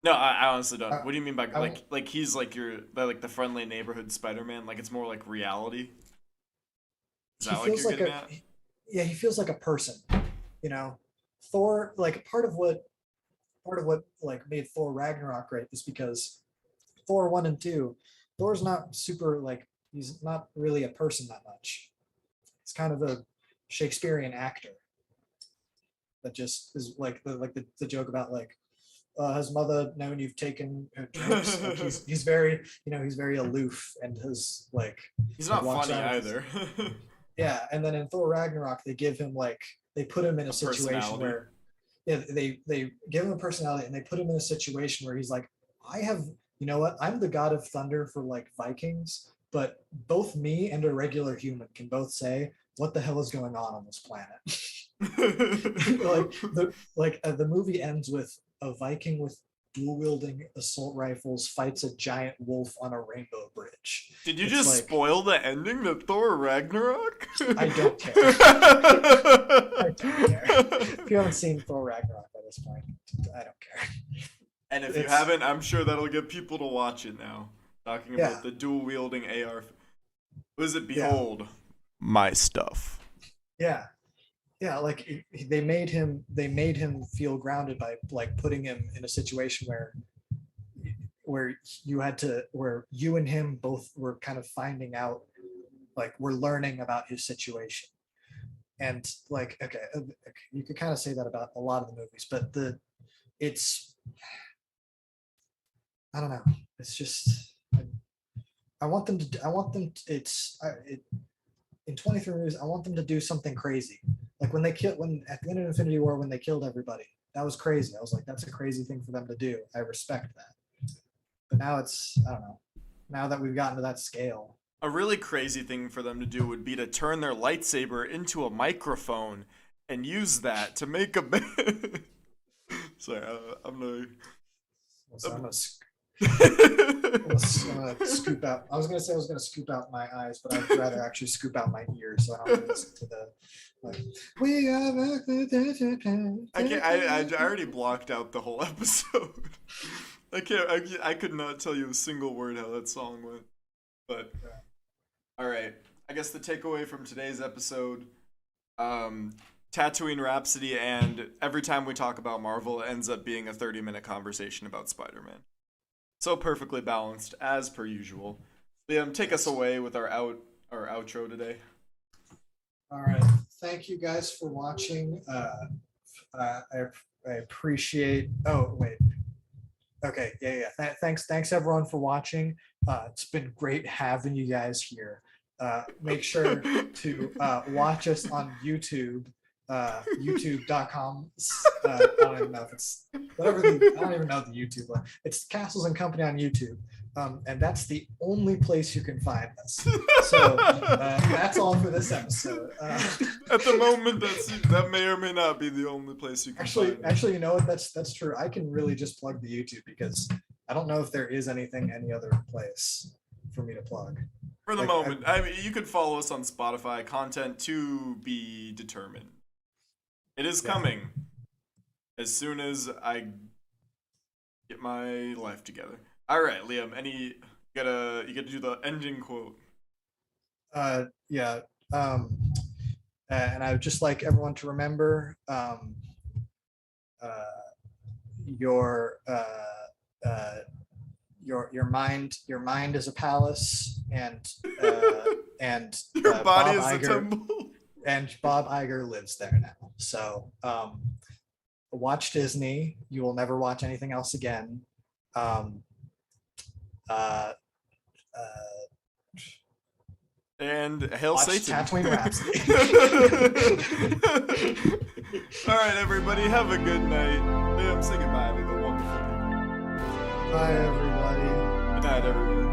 No, I honestly I, don't. What do you mean by I won't. like he's like like the friendly neighborhood Spider-Man? Like it's more like reality? Is He that like feels you're like getting at? yeah. He feels like a person. You know, Thor. Like part of what like made Thor Ragnarok great is because Thor 1 and 2, Thor's not super like he's not really a person that much. He's kind of a Shakespearean actor that just is like the joke about like has mother known you've taken her trips? Like he's very he's very aloof and has He's like not walks funny around with his either. yeah. And then in Thor Ragnarok they give him like they put him in a A situation personality. where yeah they give him a personality and they put him in a situation where he's like I have you know what I'm the god of thunder for like Vikings, but both me and a regular human can both say what the hell is going on this planet. The movie ends with a Viking with dual wielding assault rifles fights a giant wolf on a rainbow bridge. Did you It's just like spoil the ending to Thor Ragnarok? I don't care. I don't care. If you haven't seen Thor Ragnarok by this point, I don't care. And if you It's haven't, I'm sure that'll get people to watch it now. Talking yeah, about the dual wielding AR. Was it yeah, Behold my stuff? yeah, yeah. Like they made him feel grounded by like putting him in a situation where where you and him both were kind of finding out like we're learning about his situation. And like okay, you could kind of say that about a lot of the movies, but it's I don't know. It's just I want them to. I want them. In 23 movies. I want them to do something crazy. Like when at the end of Infinity War when they killed everybody. That was crazy. I was like, that's a crazy thing for them to do. I respect that. But now it's I don't know. Now that we've gotten to that scale, A really crazy thing for them to do would be to turn their lightsaber into a microphone and use that to make a band. Sorry, I'm gonna. so I'm gonna scoop out. I was gonna say I was gonna scoop out my eyes, but I'd rather actually scoop out my ears so I don't have to listen to the like. We are. I can't. I already blocked out the whole episode. I could not tell you a single word how that song went. But all right, I guess the takeaway from today's episode, Tatooine Rhapsody, and every time we talk about Marvel, it ends up being a 30-minute conversation about Spider-Man. So perfectly balanced, as per usual. Liam, take us away with our outro today. All right. Thank you guys for watching. I appreciate. Oh wait. Okay. Yeah. Thanks everyone for watching. It's been great having you guys here. Make sure to watch us on YouTube. YouTube.com. I don't even know if it's whatever. I don't even know the YouTube one. It's Castles and Company on YouTube. And that's the only place you can find us. So that's all for this episode. At the moment, that may or may not be the only place you can find us. Actually, you know what? That's true. I can really just plug the YouTube because I don't know if there is any other place for me to plug. For the moment, I mean, you could follow us on Spotify. Content to be determined. It is coming as soon as I get my life together. All right, Liam. You gotta do the ending quote. Yeah. And I would just like everyone to remember, your mind is a palace, and your body Bob is Iger, a temple. And Bob Iger lives there now. So watch Disney. You will never watch anything else again. And hail watch Satan. Tatooine Rhapsody. All right, everybody, have a good night. Liam, say goodbye to the wonderful people. Bye, everybody. Good night, everyone.